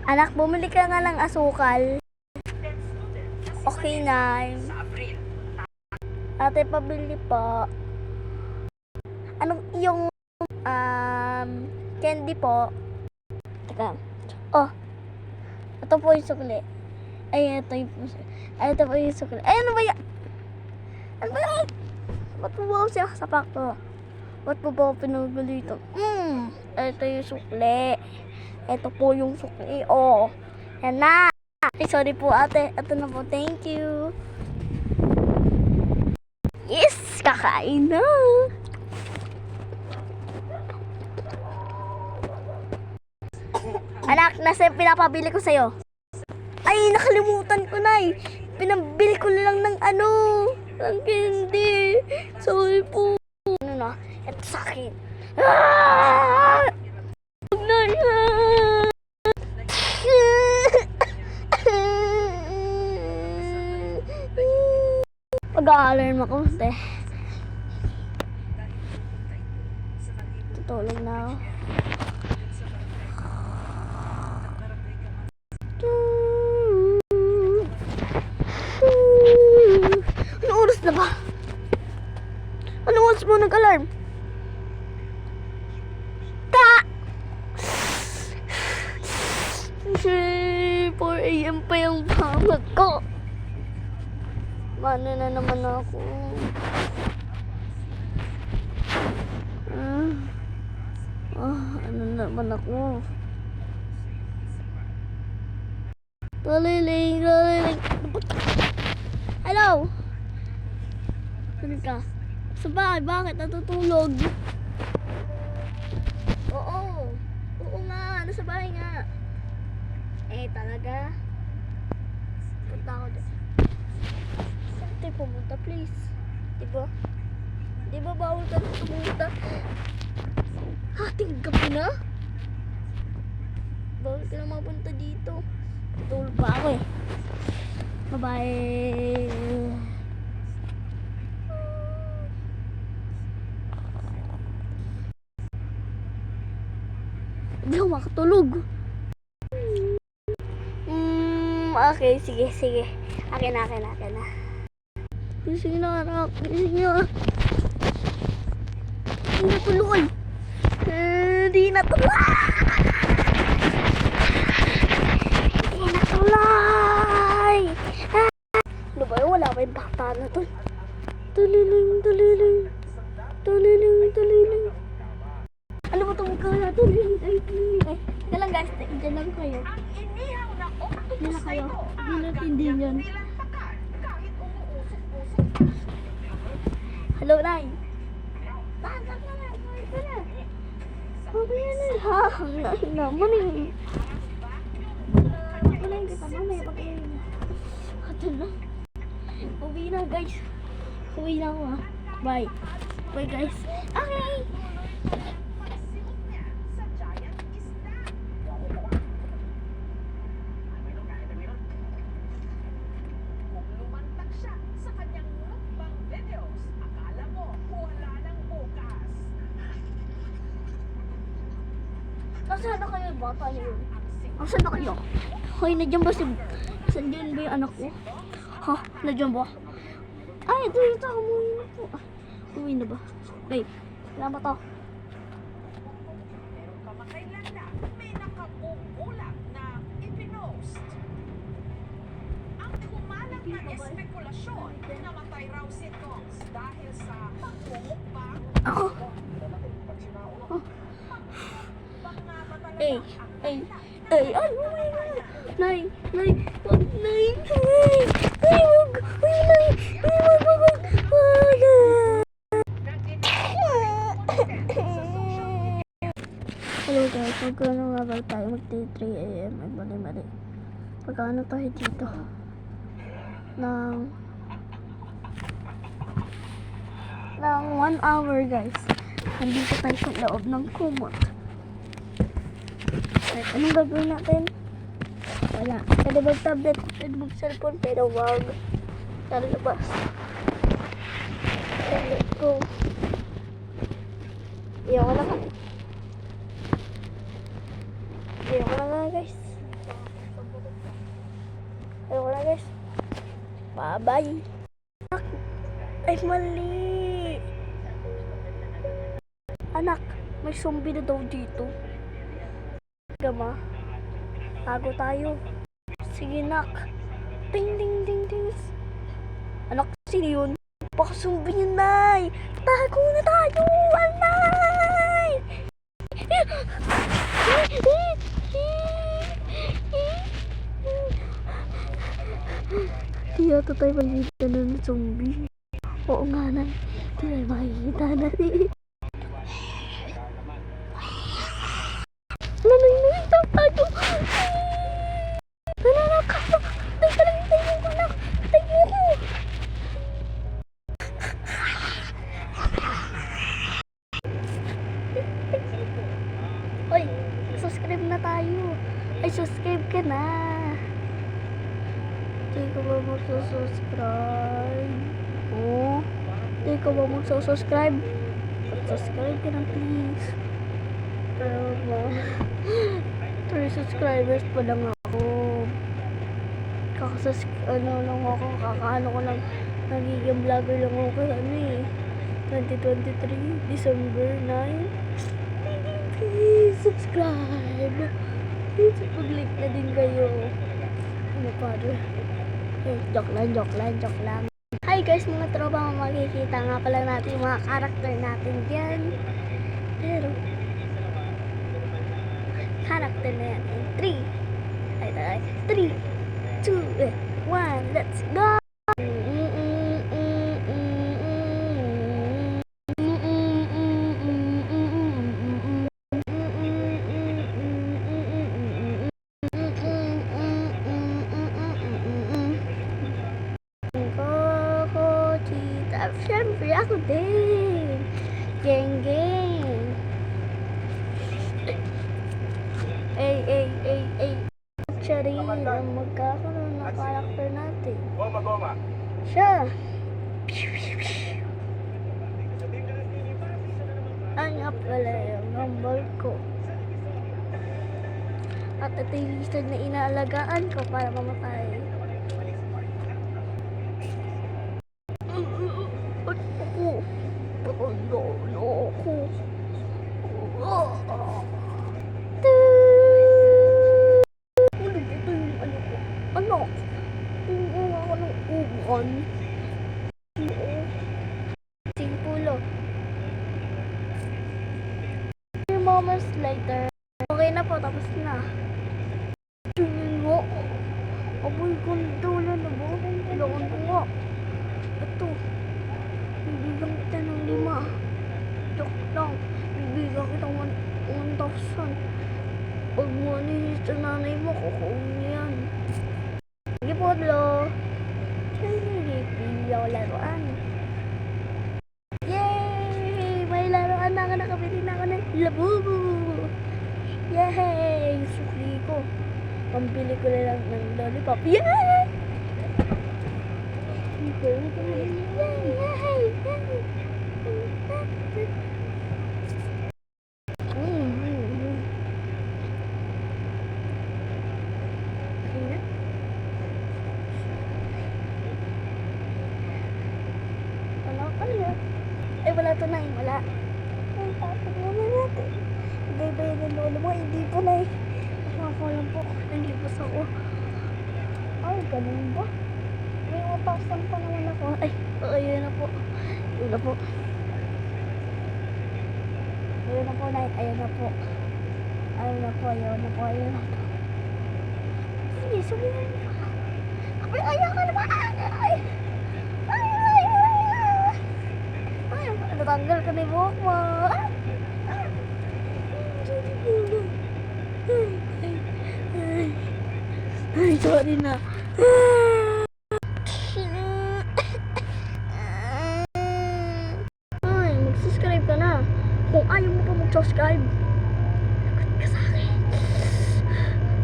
Anak, bumili ka nga ng asukal. Okay na. Ate, pabili po. Anong yung candy po? Teka. Oh. Ito po yung sukli. Ay, ito po yung sukli. Ay, ano ba yan? Ano ba yan? Ba't po ba ako sinasapak to? Ba't po ba ako pinugulo ito? Ito yung sukli. Ito po yung sukli. Oh. Yan na. Ay, sorry po ate. Ito na po. Thank you. Yes! Kakain na. Anak, nasa pinapabili ko sa'yo. Ay, nakalimutan ko na eh. Pinabili ko lang ng ng candy. Sorry po. Ano na? Ito sa akin. Pag-aalarm ako. Tutulog na ako. Anong oras na ba? Anong oras mo nag-alarm? 4 AM pa yung bangat ko. Mano na naman ako. Ano naman ako? Tuliling. Hello? Saan ka? Sa bahay, bakit natutulog? Oo nga, nasa bahay nga. Eh, talaga? Punta ako dyan. Saan tayo pumunta, please? Diba bawal ka na pumunta? Hating gabi na? Bawal ka na mapunta dito. Tulog pa ako eh. Bye-bye. Hindi ako makatulog. Okay, sige. Akin na. Sige na, anak. Sige na. Hindi na tuloy. Ano ba yun? Wala ba yung bata na to? Tuliling. Ano ba itong magkala? Tuliling. Teka lang guys, dyan lang kayo. Dyan lang kayo. Hindi natin din yan. Hello, Nay. Bakit na lang? Mamaya na. Hanggang naman eh. Pagkulayin kita, mamaya pagkulayin na. Ito na. Uwi na guys. Uwi na ako ha. Bye. Bye guys. Okay. Nasaan na kayo bata niyo? Nasaan na kayo? Hoy, nandiyan ba saan ba yung anak ko? Ha? Nandiyan ba? Ay, ito. Umuwi na po. Umuwi na ba? Wait, salamat to. Kamakailan na may nakakukulang na ipinost. Ang kumalat na espekulasyon, namatay raw si Tongs dahil sa pagmumukbang. Ako? Ay, oh my God. Nay, wag. Hello guys, magkano nga ba tayo? Magti 3 AM, mali. Pagkano tayo dito? Ng 1 hour guys. Nandito tayo sa loob ng kumot. Anong gagawin natin? Wala. Pwede mag-tablet, pwede mag-cellphone, pero wag lalabas. Let's go. Iyaw ko na nga guys. Bye-bye. Ay, mali. Anak, may zombie na daw dito. Gama. Tago tayo. Sige, nak. Ding, ding, ding, ding. Anak, sino yun? Baka zombie yun, Nay. Tago na tayo, Nay. Di yata tayo makikita na ng zombie. Oo nga, Nay. Di tayo makikita na. Nanay, tayo. Nananakaw. Tay, tayo mo, anak. Tayo mo ko. Hoy, subscribe na tayo. Ay, subscribe ka na. Di ka ba magsusubscribe? Oh, di ka ba magsusubscribe? Subscribe ka na, please. Pero ba, 3 subscribers pa lang ako. Kakaano ko lang, nagiging vlogger lang ako kasi 2023, December 9. Please, subscribe. Please, mag-like na din kayo. Ano father? Joke lang. Hi guys, mga tropa, makikita nga pala natin yung mga karakter natin dyan. Pero, karakter na yan. 3, 2, 1, let's go! Siyempre ako din. Geng. Siya rin ang magkakaroon ng karakter natin. Siya. Ang pala yung number ko. At ito yung lizard na inaalagaan ko para mamatay. Simpulo. 3 moments later. Okay na po, tapos na. Tingin mo. Aboy, kondola na ba? Kailangan ko nga. Ito. Bibigyan kita ng 5. Joke lang. Bibigyan kita 1,000. Pag mo nilis sa nanay mo, kukunin yan. Sige po, Lo. Pili ako laruan. Yay! May laruan na ako, nakabili na ako ng labubu. Yay! Sukli ko. Pambili ko na lang ng lollipop. Yay! Ay, wala to na eh, wala. Ay, tapos muna natin. Hindi ba yun ang lolo mo? Hindi po na eh. Makakulang po. Nalibos ako. Ay, ganun ba? May 1,000 pa naman ako. Ay, ayun na po. Ayun na po. Ayun na po, Nay. Ayun na po. Ayun na po, ayun na po, ayun na po. Sige, sumihan mo. Ay, ayaw ka naman! Ay! Natanggal ka na yung buhok mo. Ay, sorry na. Ay, mag-subscribe ka na. Kung ayaw mo pa mag-subscribe, lagot ka sa akin.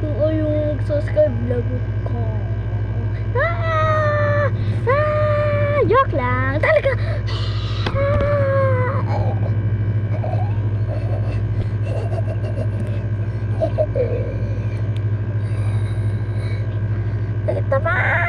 Kung ayaw mo mag-subscribe, lagot ka. Joke lang. Talaga. Ito ba?